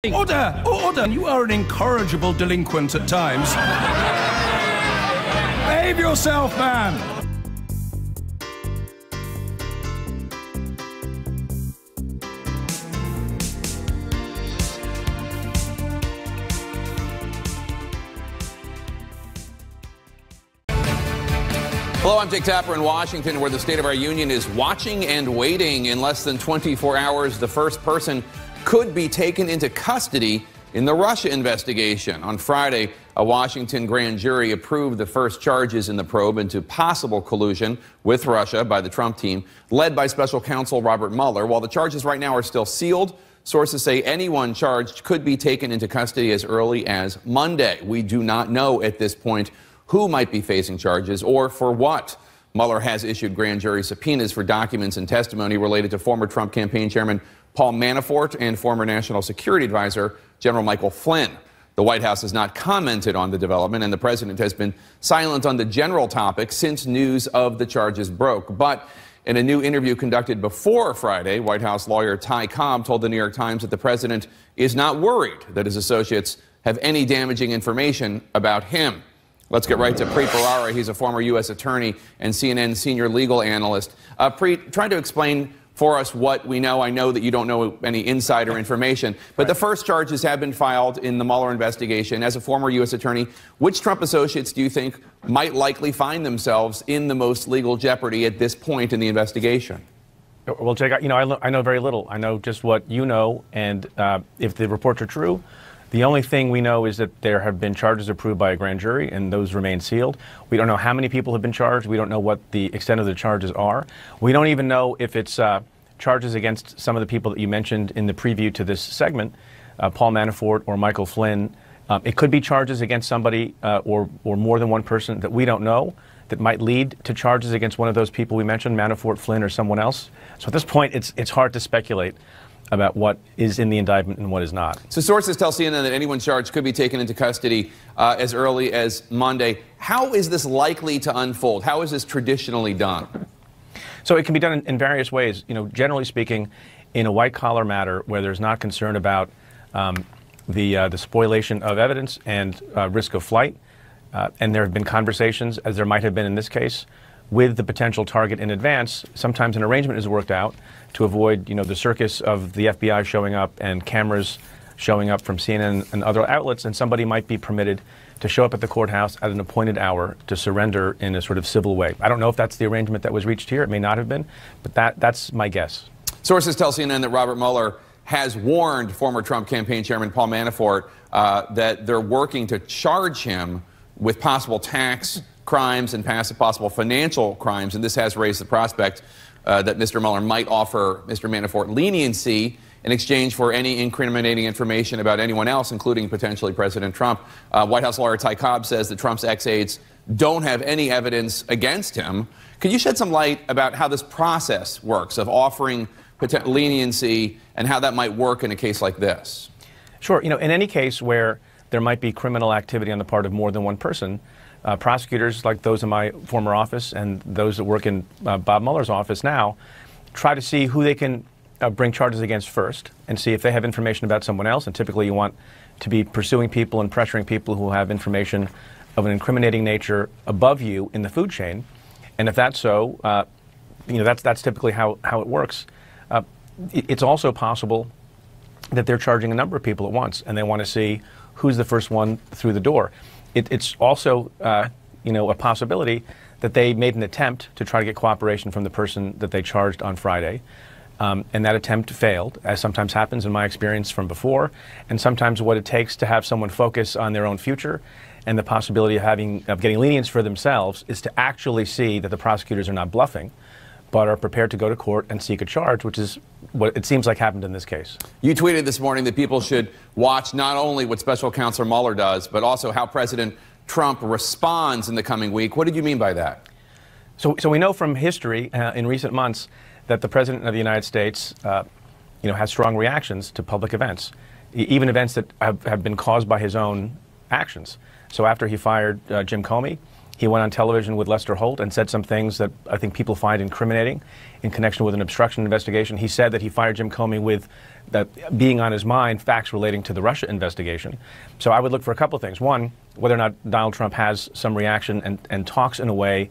Order! Order! You are an incorrigible delinquent at times. Behave yourself, man! Hello, I'm Jake Tapper in Washington, where the State of our Union is watching and waiting. In less than 24 hours, the first person could be taken into custody in the Russia investigation. On Friday, a Washington grand jury approved the first charges in the probe into possible collusion with Russia by the Trump team, led by special counsel Robert Mueller. While the charges right now are still sealed, sources say anyone charged could be taken into custody as early as Monday. We do not know at this point who might be facing charges or for what. Mueller has issued grand jury subpoenas for documents and testimony related to former Trump campaign chairman Paul Manafort and former National Security Advisor General Michael Flynn. The White House has not commented on the development, and the president has been silent on the general topic since news of the charges broke. But in a new interview conducted before Friday, White House lawyer Ty Cobb told the New York Times that the president is not worried that his associates have any damaging information about him. Let's get right to Preet Bharara. He's a former U.S. attorney and CNN senior legal analyst. Preet, try to explain for us what we know. I know that you don't know any insider information, but the first charges have been filed in the Mueller investigation. As a former U.S. attorney, which Trump associates do you think might likely find themselves in the most legal jeopardy at this point in the investigation? Well, Jake, I know very little. I know just what you know, and if the reports are true, the only thing we know is that there have been charges approved by a grand jury, and those remain sealed. We don't know how many people have been charged. We don't know what the extent of the charges are. We don't even know if it's charges against some of the people that you mentioned in the preview to this segment, Paul Manafort or Michael Flynn. It could be charges against somebody or more than one person that we don't know that might lead to charges against one of those people we mentioned, Manafort, Flynn, or someone else. So at this point, it's hard to speculate about what is in the indictment and what is not. So sources tell CNN that anyone charged could be taken into custody as early as Monday. How is this likely to unfold? How is this traditionally done? So it can be done in various ways. You know, generally speaking, in a white-collar matter where there's not concern about the spoliation of evidence and risk of flight, and there have been conversations, as there might have been in this case, with the potential target in advance. Sometimes an arrangement is worked out to avoid, the circus of the FBI showing up and cameras showing up from CNN and other outlets, and somebody might be permitted to show up at the courthouse at an appointed hour to surrender in a sort of civil way. I don't know if that's the arrangement that was reached here. It may not have been, but that's my guess. Sources tell CNN that Robert Mueller has warned former Trump campaign chairman Paul Manafort that they're working to charge him with possible tax crimes and possible financial crimes, and this has raised the prospect that Mr. Mueller might offer Mr. Manafort leniency in exchange for any incriminating information about anyone else, including potentially President Trump. White House lawyer Ty Cobb says that Trump's ex-aides don't have any evidence against him. Could you shed some light about how this process works of offering leniency and how that might work in a case like this? Sure. In any case where there might be criminal activity on the part of more than one person, prosecutors like those in my former office and those that work in Bob Mueller's office now try to see who they can bring charges against first and see if they have information about someone else. And typically you want to be pursuing people and pressuring people who have information of an incriminating nature above you in the food chain. And if that's so, that's typically how it works. It's also possible that they're charging a number of people at once and they want to see who's the first one through the door. It's also, a possibility that they made an attempt to try to get cooperation from the person that they charged on Friday, and that attempt failed, as sometimes happens in my experience from before, and sometimes what it takes to have someone focus on their own future and the possibility of getting lenience for themselves is to actually see that the prosecutors are not bluffing, but are prepared to go to court and seek a charge, which is what it seems like happened in this case. You tweeted this morning that people should watch not only what Special Counsel Mueller does, but also how President Trump responds in the coming week. What did you mean by that? So we know from history in recent months that the President of the United States has strong reactions to public events, even events that have been caused by his own actions. So after he fired Jim Comey, He went on television with Lester Holt and said some things that I think people find incriminating in connection with an obstruction investigation. He said that he fired Jim Comey with that being on his mind facts relating to the Russia investigation. So I would look for a couple of things. One, whether or not Donald Trump has some reaction and talks in a way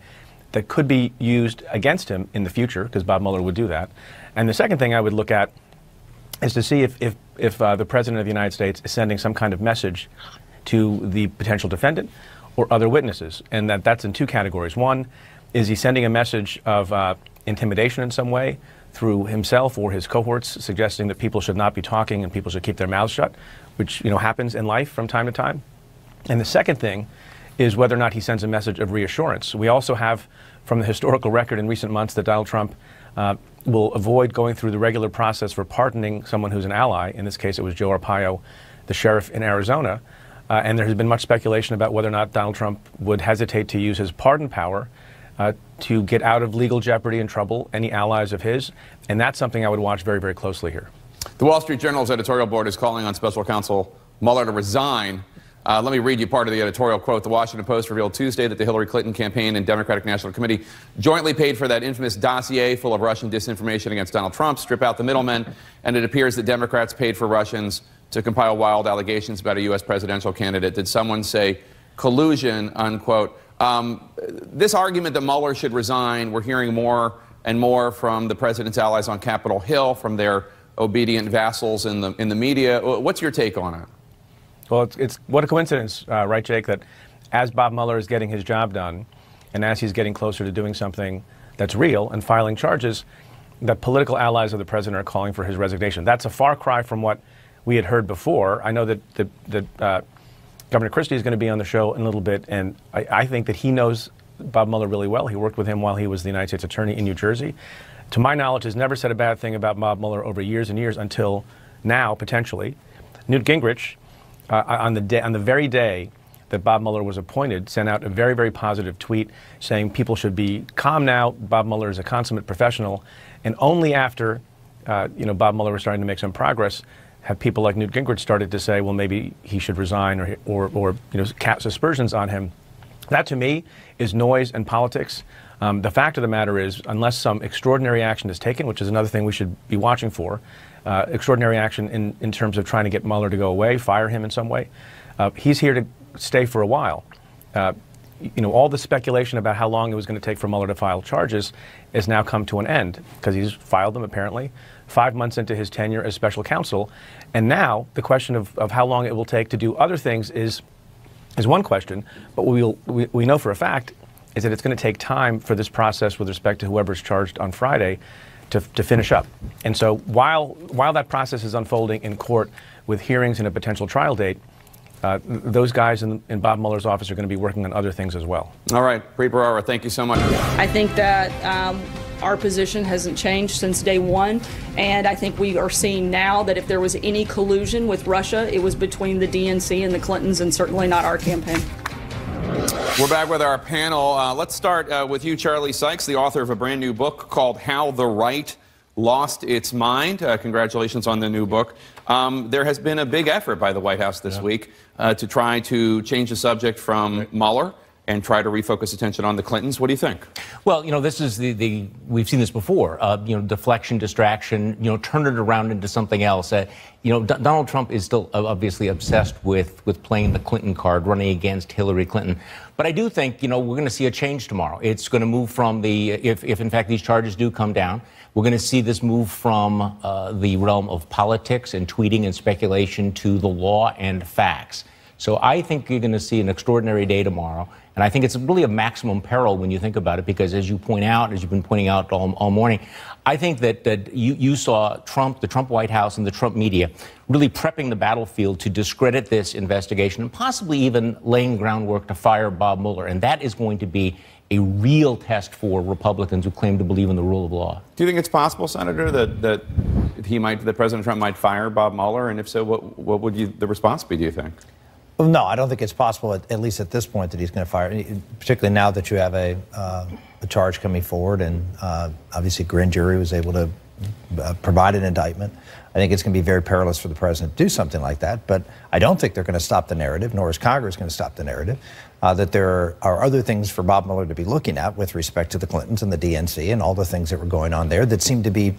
that could be used against him in the future, because Bob Mueller would do that. And the second thing I would look at is to see if the President of the United States is sending some kind of message to the potential defendant or other witnesses, and that's in two categories. One, is he sending a message of intimidation in some way through himself or his cohorts, suggesting that people should not be talking and people should keep their mouths shut, which happens in life from time to time. And the second thing is whether or not he sends a message of reassurance. We also have from the historical record in recent months that Donald Trump will avoid going through the regular process for pardoning someone who's an ally. In this case, it was Joe Arpaio, the sheriff in Arizona. And there has been much speculation about whether or not Donald Trump would hesitate to use his pardon power to get out of legal jeopardy and trouble any allies of his. And that's something I would watch very, very closely here. The Wall Street Journal's editorial board is calling on special counsel Mueller to resign. Let me read you part of the editorial quote. The Washington Post revealed Tuesday that the Hillary Clinton campaign and Democratic National Committee jointly paid for that infamous dossier full of Russian disinformation against Donald Trump, strip out the middlemen, and it appears that Democrats paid for Russians to compile wild allegations about a U.S. presidential candidate. Did someone say collusion, unquote? This argument that Mueller should resign, we're hearing more and more from the president's allies on Capitol Hill, from their obedient vassals in the media. What's your take on it? Well, it's what a coincidence, right, Jake, that as Bob Mueller is getting his job done and as he's getting closer to doing something that's real and filing charges, that political allies of the president are calling for his resignation. That's a far cry from what we had heard before. I know that Governor Christie is going to be on the show in a little bit, and I think that he knows Bob Mueller really well. He worked with him while he was the United States Attorney in New Jersey. To my knowledge, has never said a bad thing about Bob Mueller over years and years until now, potentially. Newt Gingrich, on the very day that Bob Mueller was appointed, sent out a very, very positive tweet saying people should be calm now. Bob Mueller is a consummate professional. And only after, Bob Mueller was starting to make some progress, have people like Newt Gingrich started to say, well, maybe he should resign or cast aspersions on him. That, to me, is noise and politics. The fact of the matter is, unless some extraordinary action is taken, which is another thing we should be watching for, extraordinary action in terms of trying to get Mueller to go away, fire him in some way, he's here to stay for a while. All the speculation about how long it was going to take for Mueller to file charges has now come to an end, because he's filed them, apparently, 5 months into his tenure as special counsel. And now the question of how long it will take to do other things is one question. But we know for a fact is that it's going to take time for this process with respect to whoever's charged on Friday to finish up. And so while that process is unfolding in court with hearings and a potential trial date, those guys in Bob Mueller's office are going to be working on other things as well. All right, Preet Bharara, thank you so much. I think that our position hasn't changed since day one, and I think we are seeing now that if there was any collusion with Russia, it was between the DNC and the Clintons, and certainly not our campaign. We're back with our panel. Let's start with you, Charlie Sykes, the author of a brand new book called How the Right Lost Its Mind. Congratulations on the new book. There has been a big effort by the White House this week to try to change the subject from Mueller and try to refocus attention on the Clintons. What do you think? Well, this is we've seen this before. Deflection, distraction. Turn it around into something else. Donald Trump is still obviously obsessed with playing the Clinton card, running against Hillary Clinton. But I do think we're going to see a change tomorrow. It's going to move from if in fact these charges do come down, we're going to see this move from the realm of politics and tweeting and speculation to the law and facts. So I think you're going to see an extraordinary day tomorrow. And I think it's really a maximum peril when you think about it, because as you point out, as you've been pointing out all morning, I think that you saw Trump, the Trump White House and the Trump media really prepping the battlefield to discredit this investigation and possibly even laying groundwork to fire Bob Mueller. And that is going to be a real test for Republicans who claim to believe in the rule of law. Do you think it's possible, Senator, that President Trump might fire Bob Mueller? And if so, what would the response be, do you think? Well, no, I don't think it's possible, at least at this point, that he's going to fire, particularly now that you have a charge coming forward, and obviously grand jury was able to provide an indictment. I think it's going to be very perilous for the president to do something like that, but I don't think they're going to stop the narrative, nor is Congress going to stop the narrative, that there are other things for Bob Mueller to be looking at with respect to the Clintons and the DNC and all the things that were going on there that seem to be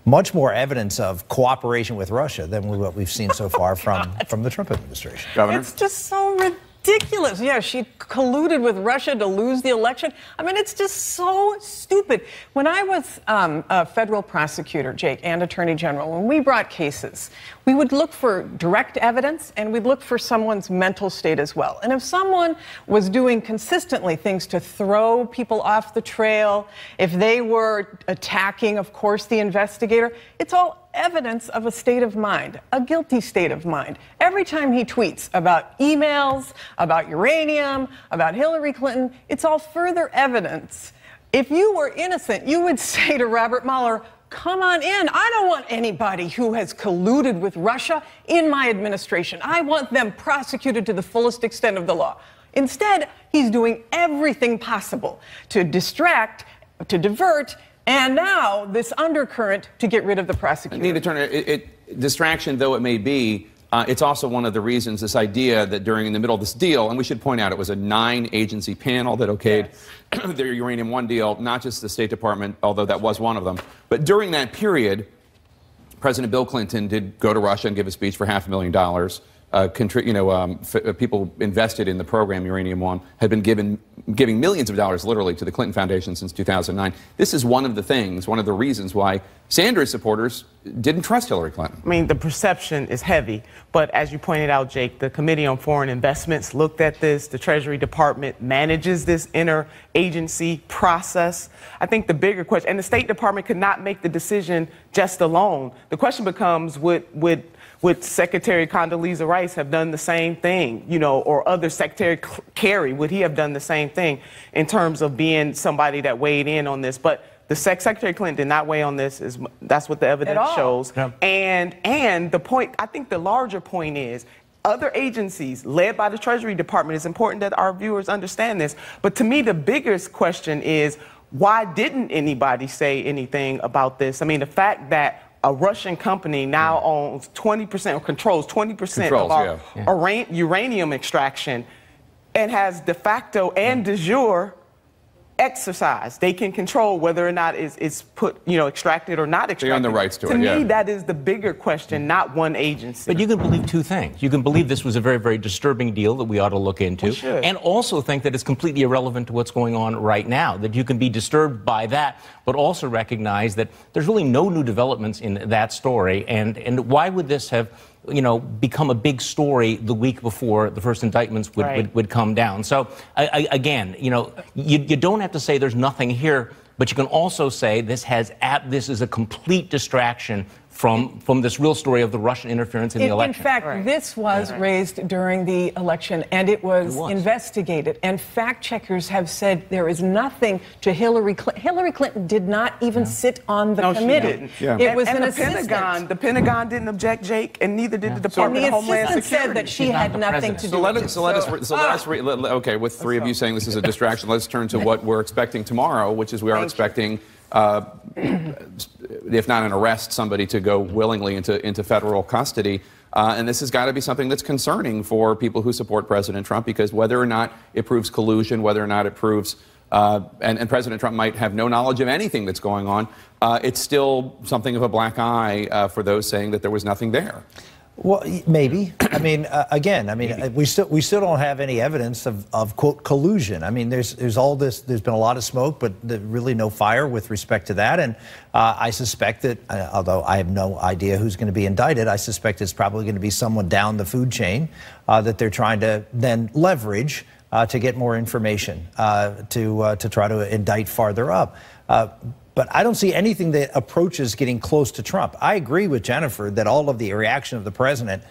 much more evidence of cooperation with Russia than what we've seen so far from the Trump administration. Governor? It's just so ridiculous. Yeah, she colluded with Russia to lose the election. I mean, it's just so stupid. When I was a federal prosecutor, Jake, and attorney general, when we brought cases, we would look for direct evidence and we'd look for someone's mental state as well. And if someone was doing consistently things to throw people off the trail, if they were attacking, of course, the investigator, it's all evidence of a state of mind, a guilty state of mind. Every time he tweets about emails, about uranium, about Hillary Clinton, it's all further evidence. If you were innocent, you would say to Robert Mueller, come on in. I don't want anybody who has colluded with Russia in my administration. I want them prosecuted to the fullest extent of the law. Instead, he's doing everything possible to distract, to divert, and now this undercurrent to get rid of the prosecutor. Nina Turner, distraction though it may be, it's also one of the reasons, this idea that during the middle of this deal, and we should point out it was a 9-agency panel that okayed the Uranium One deal, not just the State Department, although that was one of them. But during that period, President Bill Clinton did go to Russia and give a speech for $500,000. People invested in the program Uranium One had been giving millions of dollars literally to the Clinton Foundation since 2009. This is one of the things, one of the reasons why Sanders supporters didn't trust Hillary Clinton. I mean, the perception is heavy, but as you pointed out, Jake, the Committee on Foreign Investments looked at this. The Treasury Department manages this interagency process. I think the bigger question, and the State Department could not make the decision just alone. The question becomes, would Secretary Condoleezza Rice have done the same thing, or other Secretary Kerry, would he have done the same thing in terms of being somebody that weighed in on this? But the Secretary Clinton did not weigh on this. That's what the evidence shows. Yeah. And the point, I think the larger point is, other agencies led by the Treasury Department, it's important that our viewers understand this. But to me, the biggest question is, why didn't anybody say anything about this? I mean, the fact that a Russian company now owns 20% or controls 20% of our uranium extraction and has de facto and de jure exercise. They can control whether or not it's extracted or not extracted. They own the rights to it. To me, that is the bigger question, not one agency. But you can believe two things. You can believe this was a very, very disturbing deal that we ought to look into, and also think that it's completely irrelevant to what's going on right now, that you can be disturbed by that, but also recognize that there's really no new developments in that story. And why would this have become a big story the week before the first indictments would come down? So again, you don't have to say there's nothing here, but you can also say this is a complete distraction from this real story of the Russian interference in the election. In fact, this was raised during the election, and it was investigated. And fact checkers have said there is nothing to Hillary Clinton. Hillary Clinton did not even sit on the committee. She didn't. Yeah. It was and an the assistant. The Pentagon didn't object, Jake, and neither did the Department of Homeland Security. And the assistant said that she had nothing to do with it. Okay, with three of you saying this is a distraction, let's turn to what we're expecting tomorrow, which is we are expecting if not an arrest, somebody to go willingly into federal custody. And this has got to be something that's concerning for people who support President Trump, because whether or not it proves collusion, whether or not it proves, and President Trump might have no knowledge of anything that's going on, it's still something of a black eye for those saying that there was nothing there. Well, maybe. I mean, we still don't have any evidence of quote collusion. I mean, there's all this. There's been a lot of smoke, but really no fire with respect to that. And I suspect that, although I have no idea who's going to be indicted, I suspect it's probably going to be someone down the food chain that they're trying to then leverage to get more information to try to indict farther up. But I don't see anything that approaches getting close to Trump. I agree with Jennifer that all of the reaction of the president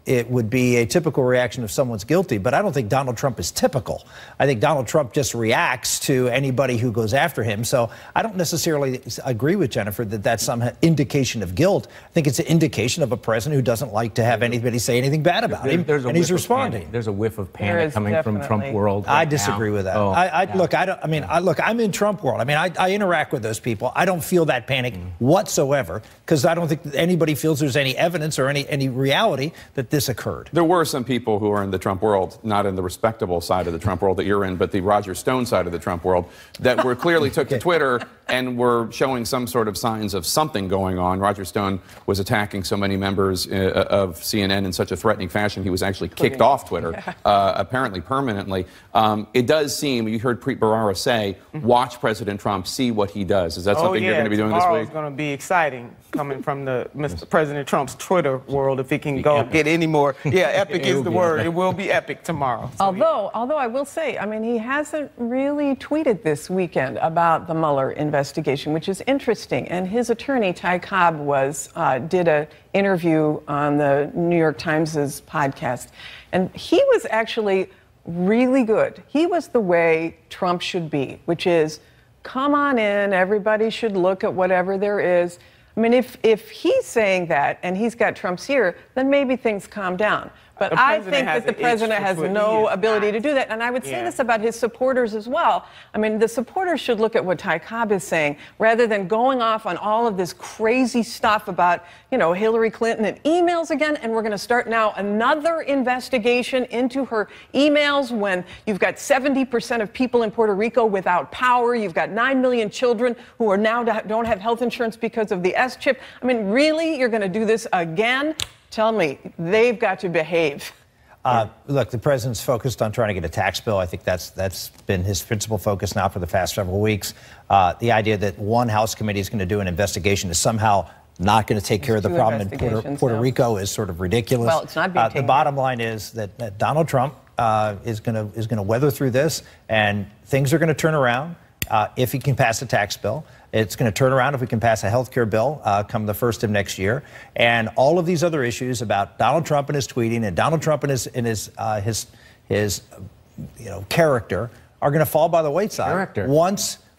it would be a typical reaction if someone's guilty. But I don't think Donald Trump is typical. I think Donald Trump just reacts to anybody who goes after him. So I don't necessarily agree with Jennifer that that's some indication of guilt. I think it's an indication of a president who doesn't like to have anybody say anything bad about him, and he's responding. There's a whiff of panic coming from Trump world. I disagree with that. Look, I'm in Trump world. I mean, I interact with those people. I don't feel that panic whatsoever, because I don't think that anybody feels there's any evidence or any reality that this occurred. There were some people who are in the Trump world, not in the respectable side of the Trump world that you're in, but the Roger Stone side of the Trump world, that were clearly took to Twitter and were showing some sort of signs of something going on. Roger Stone was attacking so many members of CNN in such a threatening fashion, he was actually kicked off Twitter, apparently permanently. It does seem, you heard Preet Bharara say, watch President Trump, see what he does. Is that something you're going to be doing this week? Tomorrow's going to be exciting, coming from the Mr. President Trump's Twitter world, if he can go get any more. Yeah, epic is the word. It will be epic tomorrow. So although I will say, I mean, he hasn't really tweeted this weekend about the Mueller investigation, which is interesting. And his attorney, Ty Cobb, did an interview on the New York Times' podcast. And he was actually really good. He was the way Trump should be, which is, come on in, everybody should look at whatever there is. I mean, if he's saying that and he's got Trump's ear, then maybe things calm down. But I think that the president has no ability to do that. And I would say this about his supporters as well. I mean, the supporters should look at what Ty Cobb is saying, rather than going off on all of this crazy stuff about, Hillary Clinton and emails again. And we're going to start now another investigation into her emails when you've got 70% of people in Puerto Rico without power. You've got 9 million children who are now don't have health insurance because of the S chip. I mean, really, you're going to do this again? Tell me, they've got to behave. Look, the president's focused on trying to get a tax bill. I think that's been his principal focus now for the past several weeks. The idea that one House committee is going to do an investigation is somehow not going to take care of the problem in Puerto Rico is sort of ridiculous. Well, it's not being taken. The bottom line is that Donald Trump is going to weather through this, and things are going to turn around if he can pass a tax bill. It's going to turn around if we can pass a health care bill come the 1st of next year. And all of these other issues about Donald Trump and his tweeting and Donald Trump and his character are going to fall by the wayside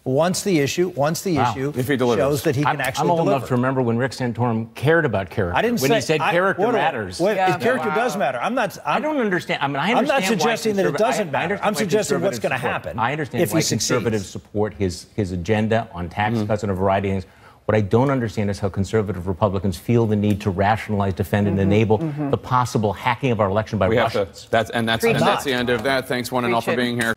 once the issue shows that he can actually I'm old deliver. enough to remember when Rick Santorum cared about character. I didn't when say, he said character matters. Character does matter. I don't understand. I mean, I'm not suggesting that it doesn't matter. I'm suggesting what's going to happen. I understand why conservatives support his agenda on tax cuts and a variety of things. What I don't understand is how conservative Republicans feel the need to rationalize, defend, and enable the possible hacking of our election by Russians. That's the end of that. Thanks one and all for being here.